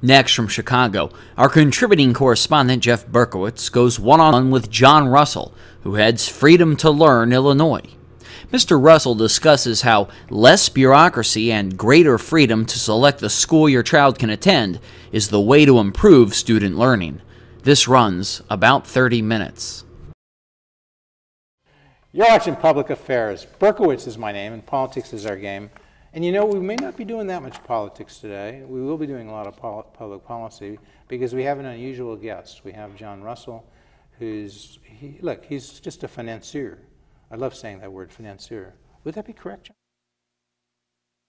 Next, from Chicago, our contributing correspondent Jeff Berkowitz goes one-on-one with John Russell, who heads Freedom to Learn Illinois. Mr. Russell discusses how less bureaucracy and greater freedom to select the school your child can attend is the way to improve student learning. This runs about 30 minutes. You're watching Public Affairs. Berkowitz is my name, and politics is our game. And you know, we may not be doing that much politics today. We will be doing a lot of public policy because we have an unusual guest. We have John Russell, he's just a financier. I love saying that word, financier. Would that be correct, John?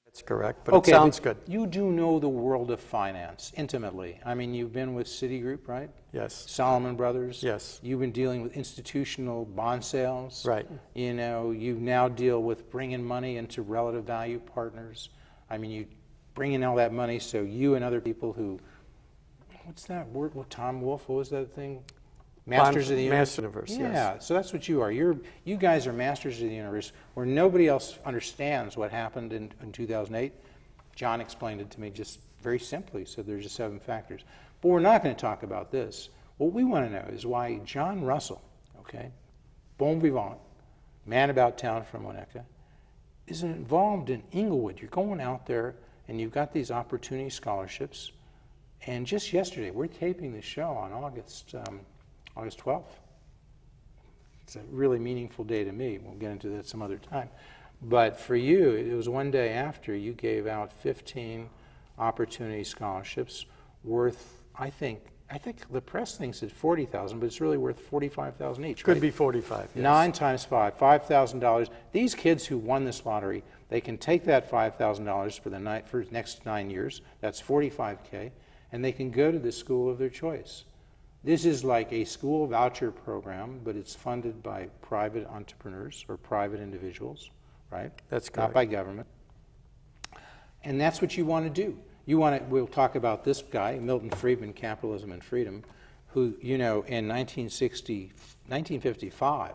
That's correct, but okay, it sounds good. You do know the world of finance intimately. I mean, you've been with Citigroup, right? Yes. Solomon Brothers. Yes. You've been dealing with institutional bond sales. Right. You know, you now deal with bringing money into relative value partners. I mean, you bring in all that money so you and other people who, what's that word? What, Tom Wolfe, what was that thing? Masters of the universe. Universe, yeah, yes. So that's what you are. You guys are masters of the universe where nobody else understands what happened in 2008. John explained it to me just very simply, so there's just 7 factors. But we're not going to talk about this. What we want to know is why John Russell, okay, bon vivant, man about town from Winnetka, is involved in Inglewood. You're going out there and you've got these opportunity scholarships. And just yesterday, we're taping the show on August 12th. It's a really meaningful day to me. We'll get into that some other time. But for you, it was one day after you gave out 15 opportunity scholarships worth, I think the press thinks it's $40,000, but it's really worth $45,000 each. Could right? be 45. Yes. 9 times 5, $5,000. These kids who won this lottery, they can take that $5,000 for the next 9 years. That's $45K, and they can go to the school of their choice. This is like a school voucher program, but it's funded by private entrepreneurs or private individuals, right? That's correct. Not by government. And that's what you want to do. We'll talk about this guy, Milton Friedman, Capitalism and Freedom, who, you know, in 1955,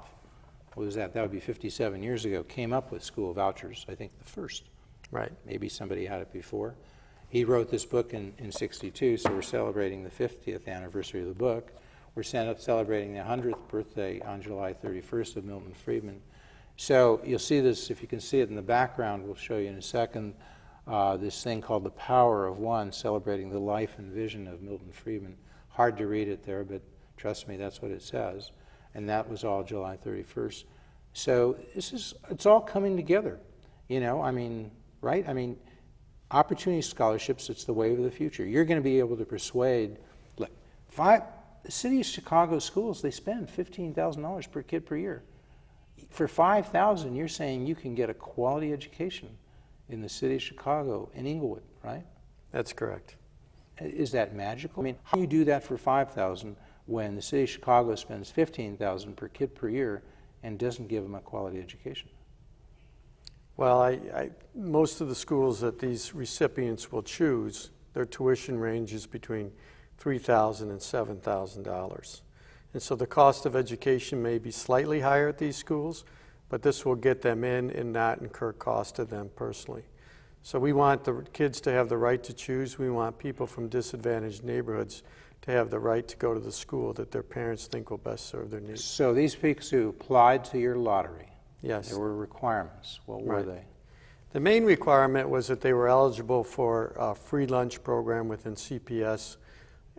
what was that? That would be 57 years ago, came up with school vouchers, I think the first. Right. Maybe somebody had it before. He wrote this book in 62, so we're celebrating the 50th anniversary of the book. We're celebrating the 100th birthday on July 31st of Milton Friedman. So you'll see this, if you can see it in the background, we'll show you in a second, this thing called The Power of One, celebrating the life and vision of Milton Friedman. Hard to read it there, but trust me, that's what it says. And that was all July 31st. So it's all coming together, you know, I mean, right? I mean, opportunity scholarships, it's the wave of the future. You're going to be able to persuade, look, the city of Chicago schools, they spend $15,000 per kid per year. For $5,000, you're saying you can get a quality education in the city of Chicago, in Inglewood, right? That's correct. Is that magical? I mean, how do you do that for $5,000 when the city of Chicago spends $15,000 per kid per year and doesn't give them a quality education? Well, most of the schools that these recipients will choose, their tuition ranges between $3,000 and $7,000. And so the cost of education may be slightly higher at these schools, but this will get them in and not incur cost to them personally. So we want the kids to have the right to choose. We want people from disadvantaged neighborhoods to have the right to go to the school that their parents think will best serve their needs. So these people who applied to your lottery, yes, there were requirements. What were they? The main requirement was that they were eligible for a free lunch program within CPS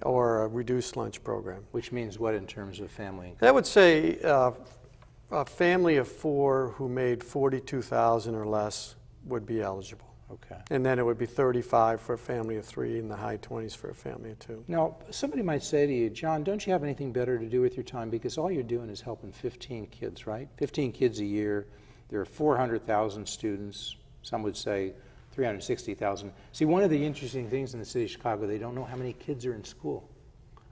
or a reduced lunch program. Which means what in terms of family income? That would say a family of 4 who made $42,000 or less would be eligible. Okay. And then it would be $35,000 for a family of 3 and the high 20s for a family of 2. Now, somebody might say to you, John, don't you have anything better to do with your time? Because all you're doing is helping 15 kids, right? 15 kids a year. There are 400,000 students. Some would say 360,000. See, one of the interesting things in the city of Chicago, they don't know how many kids are in school.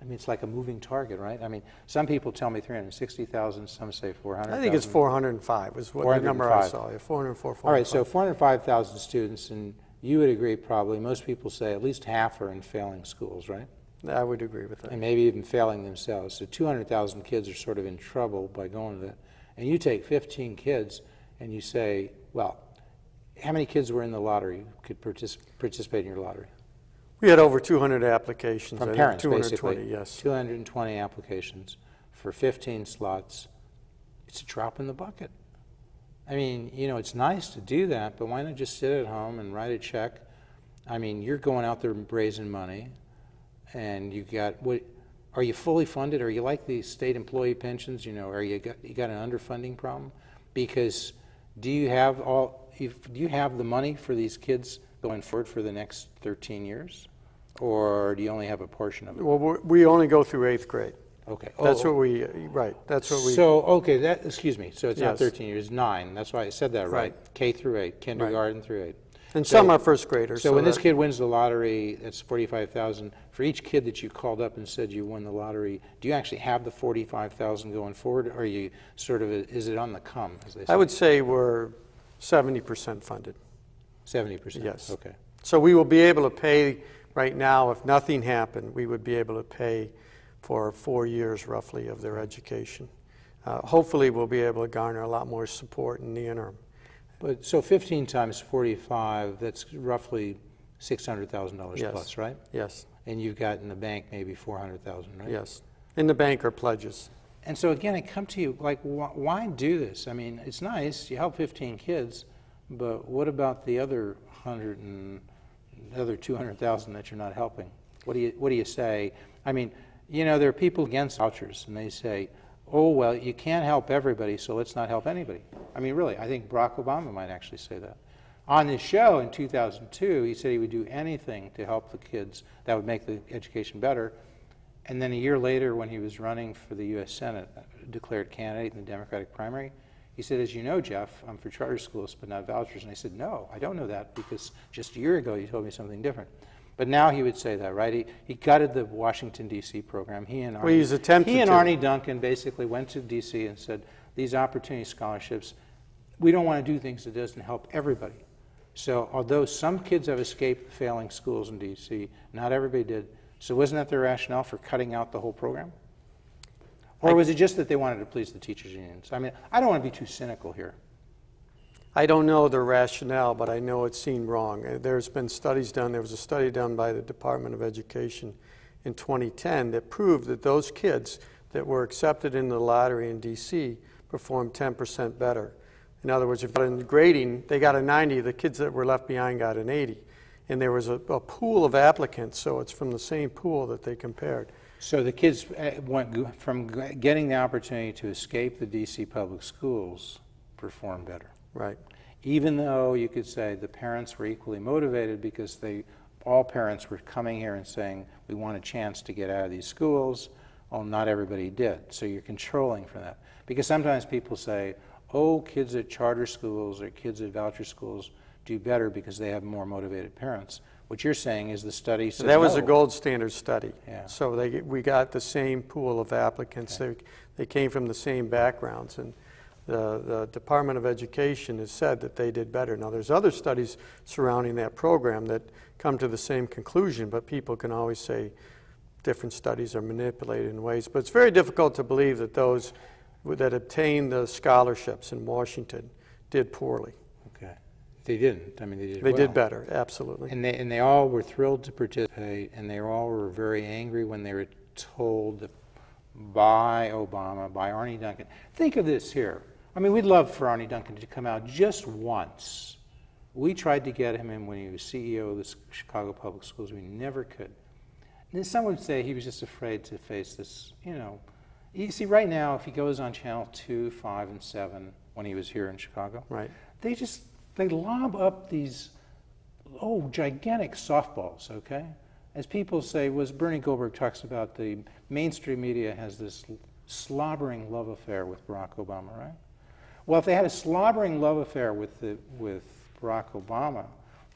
I mean, it's like a moving target, right? I mean, some people tell me 360,000, some say 400,000. I think it's 405 is what the number I saw. Yeah, 404, 405. All right, so 405,000 students, and you would agree probably, most people say at least half are in failing schools, right? I would agree with that. And maybe even failing themselves. So 200,000 kids are sort of in trouble by going to that. And you take 15 kids and you say, well, how many kids were in the lottery, could participate in your lottery? We had over 200 applications. From I think parents, 220, basically. yes. 220 applications for 15 slots. It's a drop in the bucket. I mean, you know, it's nice to do that, but why not just sit at home and write a check? I mean, you're going out there raising money, and you got what? Are you fully funded? Are you like the state employee pensions? You know, are you got an underfunding problem? Because do you have the money for these kids going forward for the next 13 years, or do you only have a portion of it? Well, we only go through 8th grade. Okay. That's what we, right, that's what we. So, okay, excuse me, so it's not Yes. 13 years, 9. That's why I said that right. K through 8, kindergarten through 8. And some are first graders. So when this kid wins the lottery, that's $45,000. For each kid that you called up and said you won the lottery, do you actually have the $45,000 going forward, or are you sort of, is it on the come, as they say? I would say we're 70% funded. 70%? Yes. Okay. So we will be able to pay, right now, if nothing happened, we would be able to pay for 4 years roughly of their education. Hopefully we'll be able to garner a lot more support in the interim. But so 15 times 45, that's roughly $600,000 Yes. plus, right? Yes, And you've got in the bank maybe 400,000, right? yes. In the bank are pledges. And so again, I come to you, like, why do this? I mean, it's nice, you help 15 kids, but what about the other 100 and other 200,000 that you're not helping? What do you say? I mean, you know, there are people against vouchers, and they say, oh, well, you can't help everybody, so let's not help anybody. I mean, really, I think Barack Obama might actually say that. On this show in 2002, he said he would do anything to help the kids that would make the education better. And then a year later, when he was running for the U.S. Senate, declared candidate in the Democratic primary, he said, as you know, Jeff, I'm for charter schools, but not vouchers. And I said, no, I don't know that, because just a year ago you told me something different. But now he would say that, right? He gutted the Washington, D.C. program. He and Arnie Duncan basically went to D.C. and said, these opportunity scholarships, we don't want to do things that doesn't help everybody. So although some kids have escaped failing schools in D.C., not everybody did. So wasn't that their rationale for cutting out the whole program? Or was it just that they wanted to please the teachers' unions? I mean, I don't want to be too cynical here. I don't know the rationale, but I know it seemed wrong. There's been studies done. There was a study done by the Department of Education in 2010 that proved that those kids that were accepted in the lottery in D.C. performed 10% better. In other words, if in grading, they got a 90, the kids that were left behind got an 80. And there was a pool of applicants, so it's from the same pool that they compared. So the kids went from getting the opportunity to escape the D.C. public schools performed better. Right. Even though you could say the parents were equally motivated, because all parents were coming here and saying, we want a chance to get out of these schools. Well, not everybody did. So you're controlling for that. Because sometimes people say, oh, kids at charter schools or kids at voucher schools do better because they have more motivated parents. What you're saying is the study said that was no. a gold standard study. Yeah. So we got the same pool of applicants. Okay. They came from the same backgrounds. And the Department of Education has said that they did better. Now, there's other studies surrounding that program that come to the same conclusion, but people can always say different studies are manipulated in ways. But it's very difficult to believe that those that obtained the scholarships in Washington did poorly. Okay. They didn't. I mean, they did They well. did better, absolutely. And they all were thrilled to participate, and they all were very angry when they were told by Obama, by Arnie Duncan. Think of this here. I mean, we'd love for Arnie Duncan to come out just once. We tried to get him in when he was CEO of the Chicago Public Schools. We never could. And then some would say he was just afraid to face this, you know. You see, right now, if he goes on Channel 2, 5, and 7, when he was here in Chicago, right, they lob up these, gigantic softballs, okay? As people say, Bernie Goldberg talks about the mainstream media has this slobbering love affair with Barack Obama, right? Well, if they had a slobbering love affair with Barack Obama,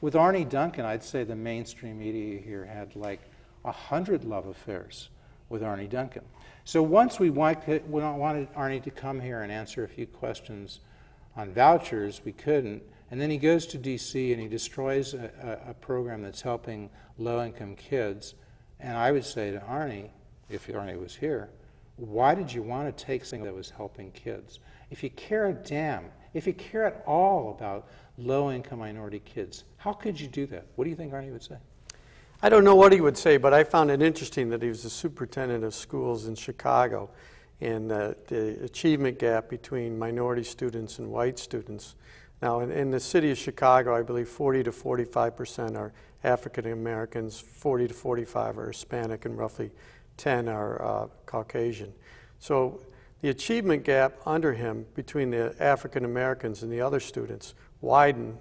with Arnie Duncan, I'd say the mainstream media here had like 100 love affairs with Arnie Duncan. So once we wanted Arnie to come here and answer a few questions on vouchers, we couldn't. And then he goes to D.C. and he destroys a program that's helping low-income kids. And I would say to Arnie, if Arnie was here, why did you want to take something that was helping kids? If you care at all about low-income minority kids, how could you do that? What do you think Arnie would say? I don't know what he would say, but I found it interesting that he was the superintendent of schools in Chicago, and the achievement gap between minority students and white students. Now, in the city of Chicago, I believe 40 to 45% are African Americans, 40 to 45 are Hispanic, and roughly 10 are Caucasian. So the achievement gap under him between the African Americans and the other students widened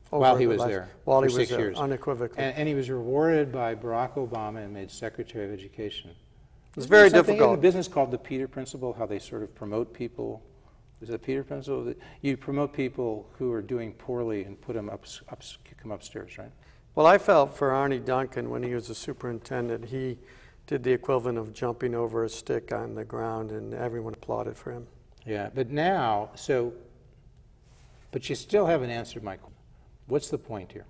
while he was there, while for he was 6 there, years. unequivocally. And he was rewarded by Barack Obama and made Secretary of Education. It's very There's something difficult. in the business called the Peter Principle, how they sort of promote people. Is it the Peter Principle? You promote people who are doing poorly and put them kick them upstairs, right? Well, I felt for Arnie Duncan when he was a superintendent, he did the equivalent of jumping over a stick on the ground, and everyone applauded for him. Yeah, but now, but you still haven't answered my question. What's the point here?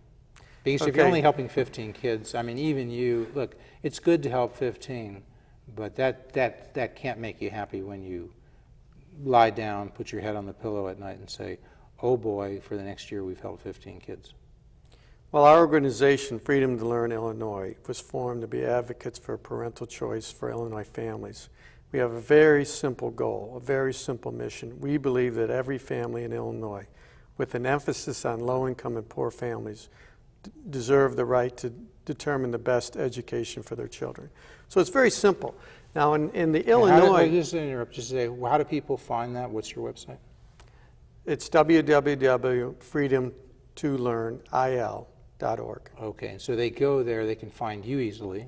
Because if you're only helping 15 kids, I mean, even you, look, it's good to help 15, but that can't make you happy when you lie down, put your head on the pillow at night and say, oh boy, for the next year we've helped 15 kids. Well, our organization, Freedom to Learn Illinois, was formed to be advocates for parental choice for Illinois families. We have a very simple goal, a very simple mission. We believe that every family in Illinois, with an emphasis on low-income and poor families, deserve the right to determine the best education for their children. So it's very simple. Now, in the Illinois... Just interrupt, just say, how do people find that? What's your website? It's www.freedomtolearnil.org. Okay, and so they go there, they can find you easily.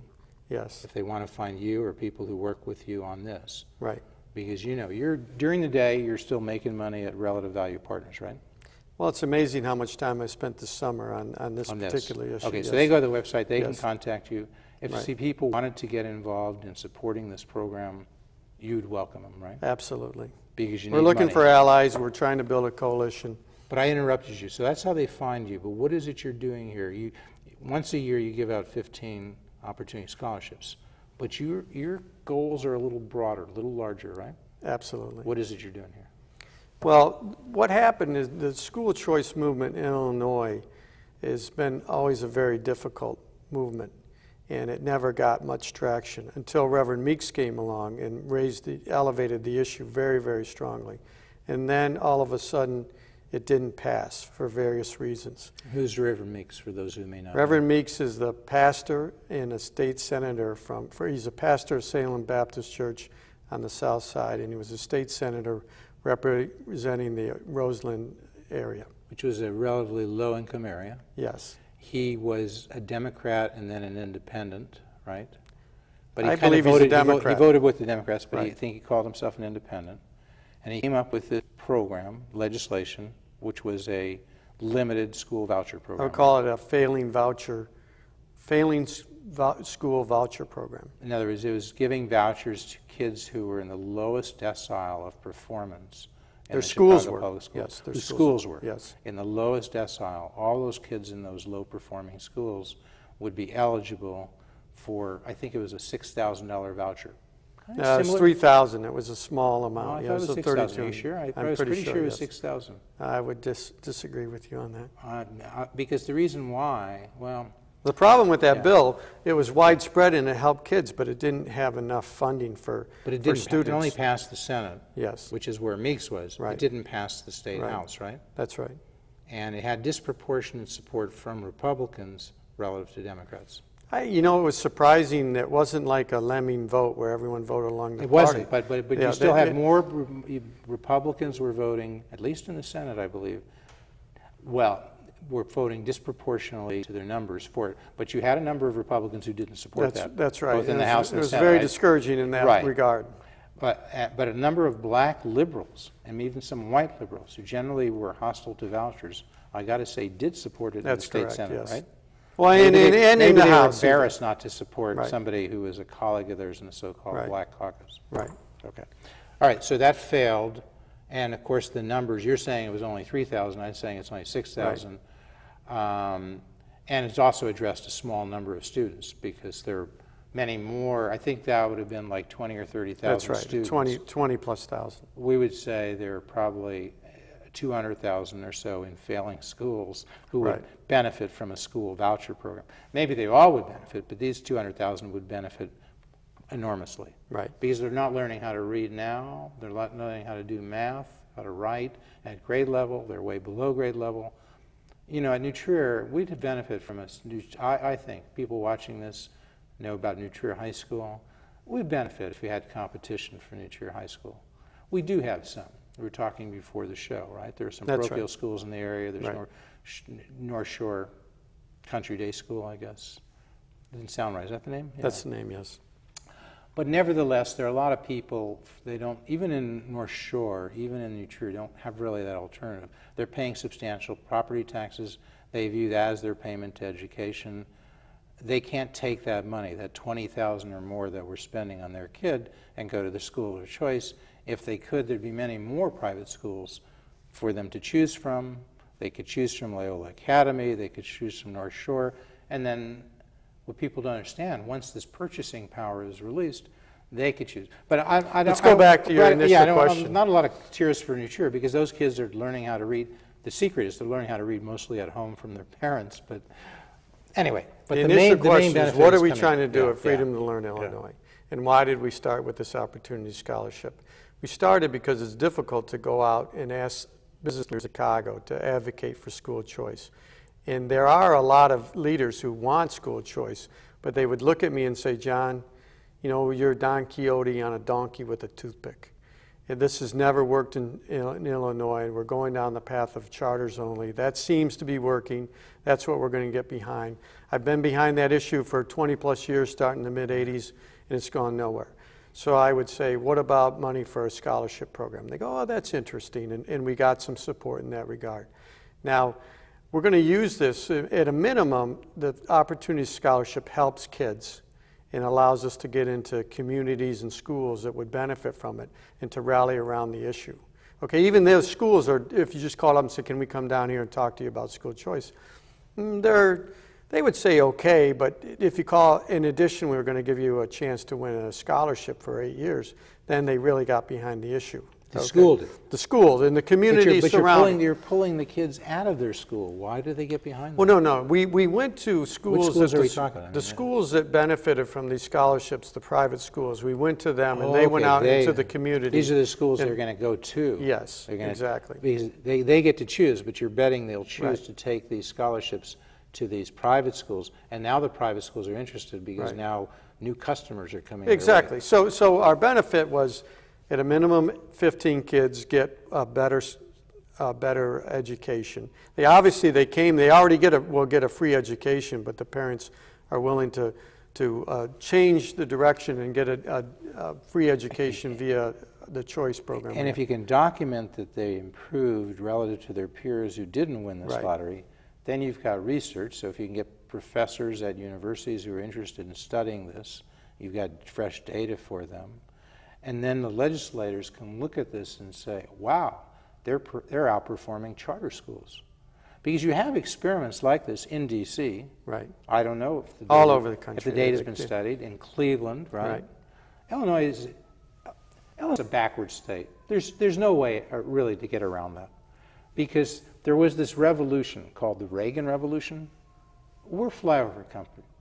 Yes. If they want to find you or people who work with you on this. Right. Because, you know, during the day, you're still making money at Relative Value Partners, right? Well, it's amazing how much time I spent this summer on this particular issue. Okay, yes. so they go to the website, they can Yes. contact you. If Right. people wanted to get involved in supporting this program, you'd welcome them, right? Absolutely. Because you We're need looking money. for allies. We're trying to build a coalition. But I interrupted you, so that's how they find you. But what is it you're doing here? Once a year you give out 15 opportunity scholarships, but your goals are a little broader, a little larger, right? Absolutely. What is it you're doing here? Well, what happened is the school choice movement in Illinois has been always a very difficult movement, and it never got much traction until Reverend Meeks came along and elevated the issue very, very strongly. And then all of a sudden, it didn't pass for various reasons. Who's Reverend Meeks, for those who may not know? Reverend Meeks is the pastor and a state senator he's a pastor of Salem Baptist Church on the south side, and he was a state senator representing the Roseland area. Which was a relatively low-income area. Yes. He was a Democrat and then an independent, right? But I believe he's a Democrat. He voted with the Democrats, but I Right. think he called himself an independent. And he came up with this program, legislation, which was a limited school voucher I program. would call it a failing school voucher program. In other words, it was giving vouchers to kids who were in the lowest decile of performance in Their the schools Chicago were. public schools. Yes, their Whose schools schools were. Yes. In the lowest decile. All those kids in those low-performing schools would be eligible for, I think it was a $6,000 voucher. It was 3,000. It was a small amount. Oh, I Yeah, thought it was 6,000. Are you 32. sure? I I'm was pretty sure it was yes. 6,000. I would disagree with you on that. Because the reason why, well, The problem with that Yeah. bill, it was widespread and it helped kids, but it didn't have enough funding for students. It only passed the Senate, Yes, which is where Meeks was. Right. It didn't pass the state Right. house, right? that's right. And it had disproportionate support from Republicans relative to Democrats. You know, it was surprising that it wasn't like a lemming vote where everyone voted along the It party. wasn't, but Yeah, you still had it- more Republicans were voting, at least in the Senate, I believe, were voting disproportionately to their numbers for it. But you had a number of Republicans who didn't support that. That's right. Both in And the House and it the was Senate. very right? discouraging in that Right. regard. But a number of black liberals, and even some white liberals, who generally were hostile to vouchers, I got to say, did support it That's in the state correct, Senate, yes. right? Well, Maybe and in maybe the they House. were embarrassed not to support Right. somebody who was a colleague of theirs in the so-called Right. Black Caucus. Right. Okay. All right, so that failed, and of course the numbers, you're saying it was only 3,000, I'm saying it's only 6,000. And it's also addressed a small number of students because there are many more. I think that would have been like 20 or 30,000 That's right. students. 20 plus thousand. We would say there are probably 200,000 or so in failing schools who Right. would benefit from a school voucher program. Maybe they all would benefit, but these 200,000 would benefit enormously. Right. Because they're not learning how to read now, they're not learning how to do math, how to write at grade level, they're way below grade level. You know, at New Trier, we'd benefit from I think people watching this know about New Trier High School. We'd benefit if we had competition for New Trier High School. We do have some. We were talking before the show, right? There are some That's parochial right. schools in the area. There's Right. North Shore Country Day School, I guess. Doesn't sound right. Is that the name? Yeah. That's the name, yes. But nevertheless, there are a lot of people, they don't, even in North Shore, even in New Trier, don't have really that alternative. They're paying substantial property taxes. They view that as their payment to education. They can't take that money, that $20,000 or more that we're spending on their kid, and go to the school of their choice. If they could, there'd be many more private schools for them to choose from. They could choose from Loyola Academy, they could choose from North Shore, and then what people don't understand, once this purchasing power is released, they could choose. But I don't. Let's go back to your initial question. Not a lot of tears for New Trier because those kids are learning how to read. The secret is they're learning how to read mostly at home from their parents. But anyway, but The the initial main question is, benefit what is are we coming. trying to do Yeah, at Freedom yeah. to Learn Illinois? And why did we start with this Opportunity Scholarship? We started because it's difficult to go out and ask business leaders in Chicago to advocate for school choice. And there are a lot of leaders who want school choice, but they would look at me and say, John, you know, you're Don Quixote on a donkey with a toothpick. And this has never worked in Illinois. We're going down the path of charters only. That seems to be working. That's what we're going to get behind. I've been behind that issue for 20 plus years, starting in the mid-'80s, and it's gone nowhere. So I would say, what about money for a scholarship program? They go, oh, that's interesting, and we got some support in that regard. Now, we're going to use this. At a minimum, the Opportunity Scholarship helps kids and allows us to get into communities and schools that would benefit from it and to rally around the issue. Okay, even those schools are, if you just call up and say, can we come down here and talk to you about school choice? They would say okay, but if you call, in addition, we were going to give you a chance to win a scholarship for 8 years, then they really got behind the issue. The school did. The schools and the community surrounding. But you're pulling the kids out of their school. Why do they get behind them? Well, no. We went to schools. Which schools are we talking about? The schools that benefited from these scholarships, the private schools. We went to them, and they went out into the community. These are the schools they're going to go to. Yes, exactly. Because they get to choose, but you're betting they'll choose to take these scholarships to these private schools. And now the private schools are interested because now new customers are coming. Exactly. So our benefit was, at a minimum, 15 kids get a better education. They already will get a free education, but the parents are willing to change the direction and get a free education via the choice program. And if you can document that they improved relative to their peers who didn't win this lottery, then you've got research. So if you can get professors at universities who are interested in studying this, you've got fresh data for them. And then the legislators can look at this and say, wow, they're outperforming charter schools. Because you have experiments like this in D.C. Right. I don't know if the all over the country. If the data has been studied. In Cleveland, right? Illinois is a backward state. There's no way really to get around that. Because there was this revolution called the Reagan Revolution. We're flyover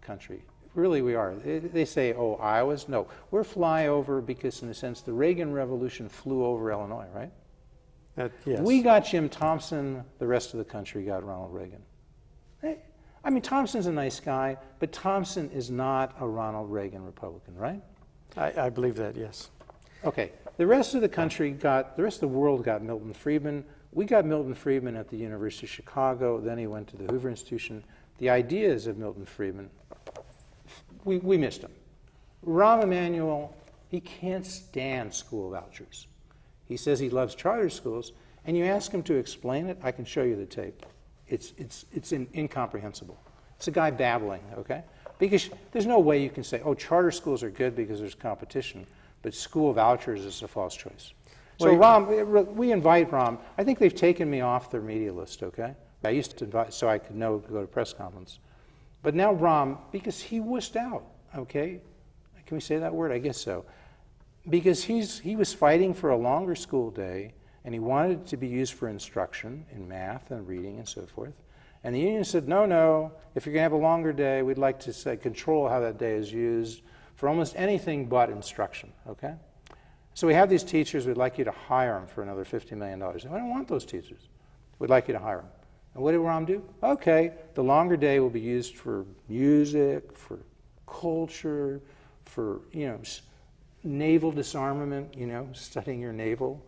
country. Really, we are. They say, oh, Iowa's? No, we're flyover because, in a sense, the Reagan Revolution flew over Illinois, right? Yes. We got Jim Thompson. The rest of the country got Ronald Reagan. I mean, Thompson's a nice guy, but Thompson is not a Ronald Reagan Republican, right? I believe that, yes. Okay. The rest of the world got Milton Friedman. We got Milton Friedman at the University of Chicago. Then he went to the Hoover Institution. The ideas of Milton Friedman, we missed him. Rahm Emanuel, he can't stand school vouchers. He says he loves charter schools, and you ask him to explain it, I can show you the tape. It's incomprehensible. It's a guy babbling, okay? Because there's no way you can say, oh, charter schools are good because there's competition, but school vouchers is a false choice. So Rahm, we invite Rahm. I think they've taken me off their media list, okay? I used to invite so I could go to press conference. But now Rahm, because he wussed out, okay? Can we say that word? I guess so. Because he was fighting for a longer school day and he wanted it to be used for instruction in math and reading and so forth. And the union said, no, no, if you're going to have a longer day, we'd like to say control how that day is used for almost anything but instruction, okay? So we have these teachers, we'd like you to hire them for another $50 million. I don't want those teachers. We'd like you to hire them. And what did Rahm do? Okay, the longer day will be used for music, for culture, for, you know, naval disarmament, you know, studying your naval.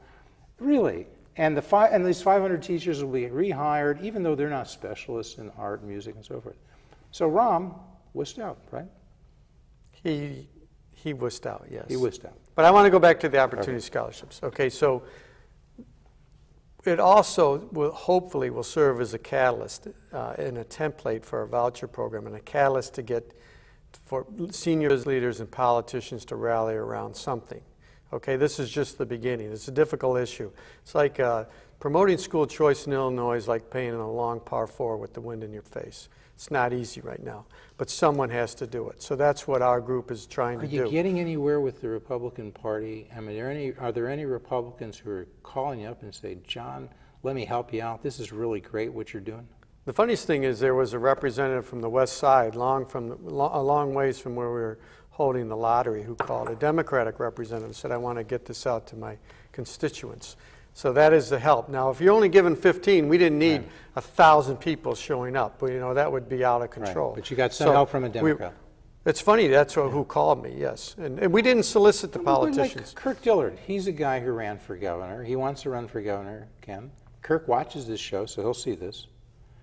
Really. And these 500 teachers will be rehired, even though they're not specialists in art, music, and so forth. So Rahm wussed out, right? He wussed out, yes. He wussed out. But I want to go back to the opportunity scholarships. Okay, so it also will hopefully will serve as a catalyst and a template for a voucher program and a catalyst to get for senior leaders and politicians to rally around something. Okay, this is just the beginning. It's a difficult issue. It's like promoting school choice in Illinois is like playing a long par 4 with the wind in your face. It's not easy right now, but someone has to do it. So that's what our group is trying to do. Are you getting anywhere with the Republican Party? I mean, are there any Republicans who are calling you up and say, John, let me help you out. This is really great what you're doing? The funniest thing is there was a representative from the west side, a long ways from where we were holding the lottery, who called. A Democratic representative said, I want to get this out to my constituents. So that is the help. Now, if you're only given 15, we didn't need 1,000 people showing up. But, you know, that would be out of control. Right. But you got some help from a Democrat. It's funny, that's who called me, yes. And we didn't solicit the politicians. Like Kirk Dillard, he's a guy who ran for governor. He wants to run for governor, Ken. Kirk watches this show, so he'll see this.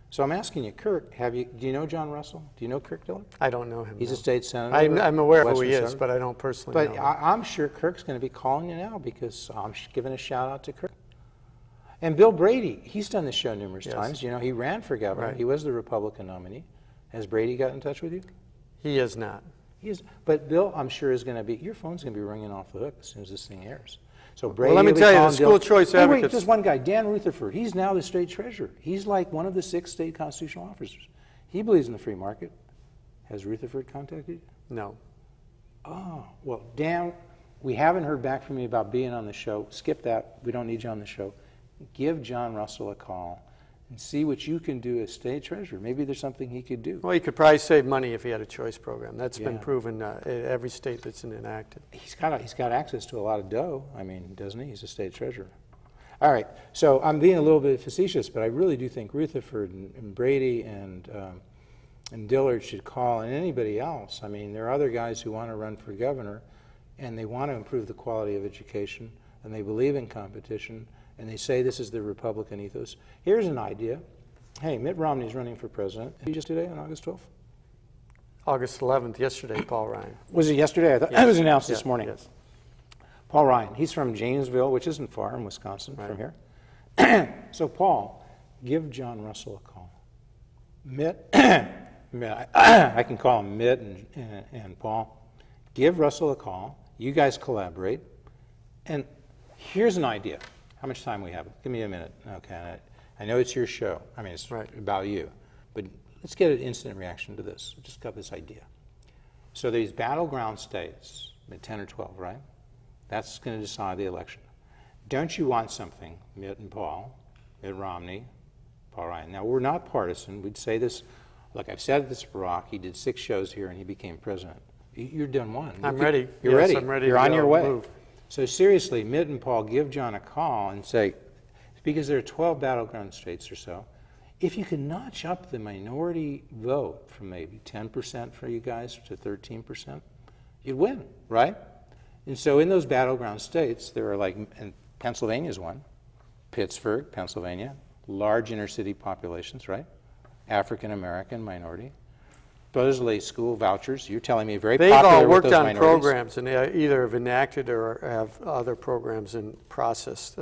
So I'm asking you, Kirk, do you know John Russell? Do you know Kirk Dillard? I don't know him. He's a state senator. I'm aware of who he is, but I don't personally know him. But I'm sure Kirk's going to be calling you now because I'm giving a shout out to Kirk. And Bill Brady, he's done this show numerous times. You know, he ran for governor. Right. He was the Republican nominee. Has Brady got in touch with you? He is not. But Bill, I'm sure, is going to be, your phone's going to be ringing off the hook as soon as this thing airs. So Brady, well, let me tell you, the school choice advocates. Wait, just one guy, Dan Rutherford. He's now the state treasurer. He's like one of the 6 state constitutional officers. He believes in the free market. Has Rutherford contacted you? No. Oh, well, Dan, we haven't heard back from you about being on the show. Skip that. We don't need you on the show. Give John Russell a call and see what you can do as state treasurer. Maybe there's something he could do. Well, he could probably save money if he had a choice program. That's been proven in every state that's enacted. He's got access to a lot of dough. I mean, doesn't he? He's a state treasurer. All right. So I'm being a little bit facetious, but I really do think Rutherford and Brady and Dillard should call, and anybody else. I mean, there are other guys who want to run for governor, and they want to improve the quality of education, and they believe in competition, and they say this is the Republican ethos. Here's an idea. Hey, Mitt Romney's running for president. Did he just today on August 12th? August 11th, yesterday, Paul Ryan. Was it yesterday? I thought it was announced this morning. Yes. Paul Ryan, he's from Janesville, which isn't far in Wisconsin from here. So Paul, give John Russell a call. Mitt, I can call him Mitt and Paul. Give Russell a call. You guys collaborate. And here's an idea. How much time we have? Give me a minute. Okay. I know it's your show. I mean, it's about you. But let's get an instant reaction to this. Just got this idea. So these battleground states, 10 or 12, right? That's going to decide the election. Don't you want something, Mitt and Paul, Mitt Romney, Paul Ryan? Now, we're not partisan. We'd say this. Look, I've said this to Barack. He did 6 shows here, and he became president. You're done one. I'm ready. You're ready. I'm ready. You're on your way. Move. So seriously, Mitt and Paul, give John a call and say, because there are 12 battleground states or so, if you can notch up the minority vote from maybe 10% for you guys to 13%, you'd win, right? And so in those battleground states, there are like, and Pennsylvania's one, Pittsburgh, Pennsylvania, large inner city populations, right? African American minority. Supposedly school vouchers. You're telling me very popular with those minorities. They've all worked on minorities. programs, and they either have enacted or have other programs in process.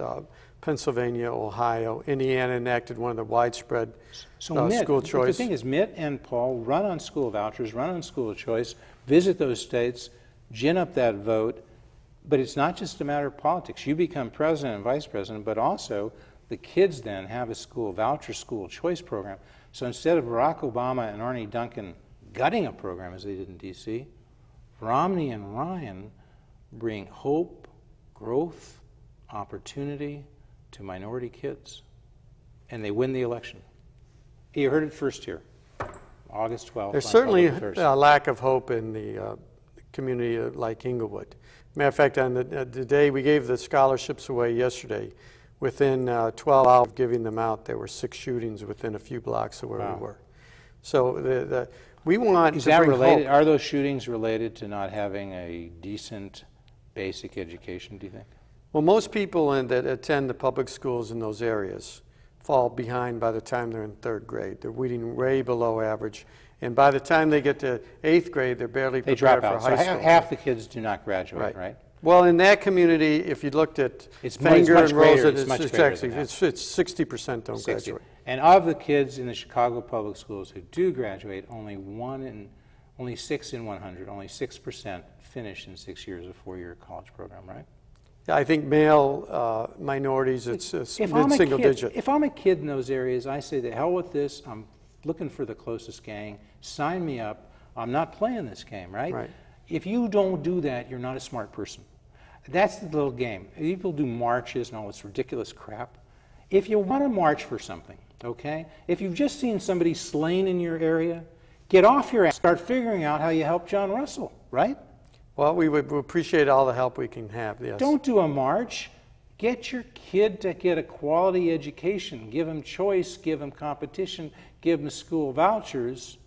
Pennsylvania, Ohio, Indiana enacted one of the widespread school choice. The thing is, Mitt and Paul run on school vouchers, run on school choice, visit those states, gin up that vote. But it's not just a matter of politics. You become president and vice president, but also the kids then have a school voucher, school choice program. So instead of Barack Obama and Arne Duncan gutting a program as they did in D.C., Romney and Ryan bring hope, growth, opportunity, to minority kids, and they win the election. You heard it first here, August 12th. There's certainly a lack of hope in the community like Inglewood. Matter of fact, on the day we gave the scholarships away yesterday, within 12 hours of giving them out, there were 6 shootings within a few blocks of where we were. So we want Is to that bring related? hope. Are those shootings related to not having a decent basic education, do you think? Well, most people that attend the public schools in those areas fall behind by the time they're in 3rd grade. They're reading way below average. And by the time they get to 8th grade, they're barely prepared for high school. So half the kids do not graduate, right? Well, in that community, if you looked at Fenger and Rosa, it's 60% don't graduate. And of the kids in the Chicago public schools who do graduate, only 6 in 100, only 6% finish in 6 years of 4-year college program, right? Yeah, I think male minorities, it's mid-single digit. If I'm a kid in those areas, I say, the hell with this. I'm looking for the closest gang. Sign me up. I'm not playing this game, right? Right. If you don't do that, you're not a smart person. That's the little game. People do marches and all this ridiculous crap. If you want to march for something, okay, if you've just seen somebody slain in your area, get off your ass, start figuring out how you help John Russell, right? Well, we would appreciate all the help we can have, yes. Don't do a march. Get your kid to get a quality education. Give him choice, give him competition, give him school vouchers,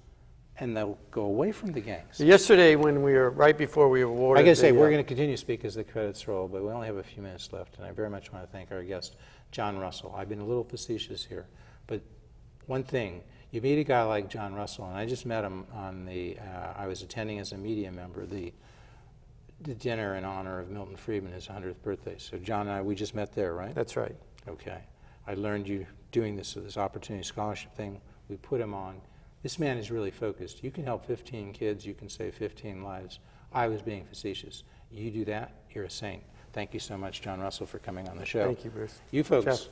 and they'll go away from the gangs. Yesterday, when we were, right before we awarded I gotta say, we're going to continue to speak as the credits roll, but we only have a few minutes left, and I very much want to thank our guest, John Russell. I've been a little facetious here, but one thing, you meet a guy like John Russell, and I just met him on I was attending as a media member, the dinner in honor of Milton Friedman, his 100th birthday. So John and I, we just met there, right? That's right. Okay. I learned you doing this opportunity scholarship thing. We put him on. This man is really focused. You can help 15 kids. You can save 15 lives. I was being facetious. You do that, you're a saint. Thank you so much, John Russell, for coming on the show. Thank you, Bruce. You folks, Jeff.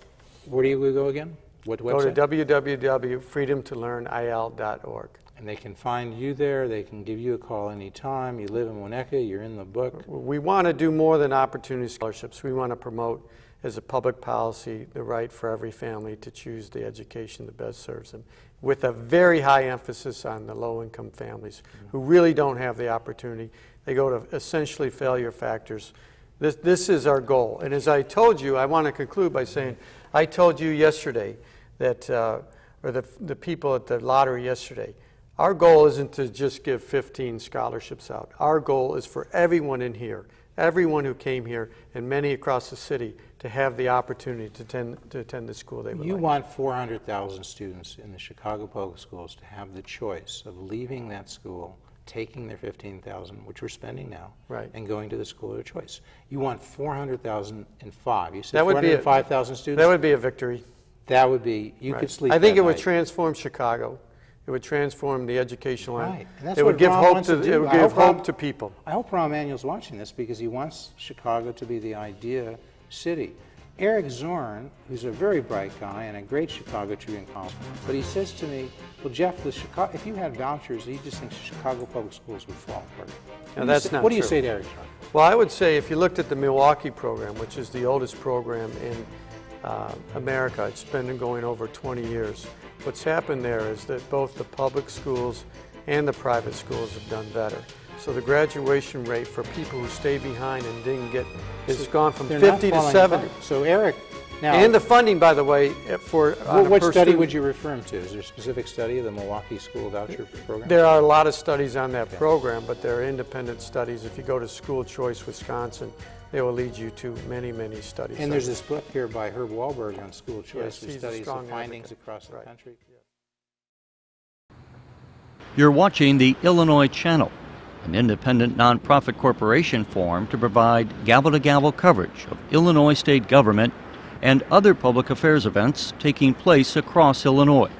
where do you go again? What website? Go to www.freedomtolearnil.org. And they can find you there. They can give you a call anytime. You live in Winnetka. You're in the book. We want to do more than opportunity scholarships. We want to promote, as a public policy, the right for every family to choose the education that best serves them, with a very high emphasis on the low-income families who really don't have the opportunity. They go to essentially failure factors. This is our goal. And as I told you, I want to conclude by saying, I told you yesterday that, or the people at the lottery yesterday, our goal isn't to just give 15 scholarships out. Our goal is for everyone in here, everyone who came here, and many across the city, to have the opportunity to attend the school they would like. You want 400,000 students in the Chicago public schools to have the choice of leaving that school, taking their 15,000, which we're spending now, right, and going to the school of their choice. You want 400,005. You said 405,000 students? That would be a victory. That would be, you could sleep I think it would night. Transform Chicago. It would transform the educational Right. And that's it what would give Rahm hope wants to to do. it would give hope to people. I hope Rahm Emanuel's watching this because he wants Chicago to be the idea city. Eric Zorn, who's a very bright guy and a great Chicago Tribune columnist, but he says to me, well, Jeff, if you had vouchers, he just thinks Chicago public schools would fall apart. Now, that's not What do you true. say to Eric Zorn? Well, I would say if you looked at the Milwaukee program, which is the oldest program in America, it's been going over 20 years. What's happened there is that both the public schools and the private schools have done better. So the graduation rate for people who stay behind and didn't get has gone from 50 to 70. So Eric, now, and the funding, by the way, for what study would you refer him to? Is there a specific study of the Milwaukee School Voucher Program? There are a lot of studies on that program, but there are independent studies. If you go to School Choice Wisconsin, they will lead you to many, many studies. And there's this book here by Herb Wahlberg on school choice, yes, which studies the findings across the country. You're watching the Illinois Channel, an independent nonprofit corporation formed to provide gavel-to-gavel coverage of Illinois state government and other public affairs events taking place across Illinois.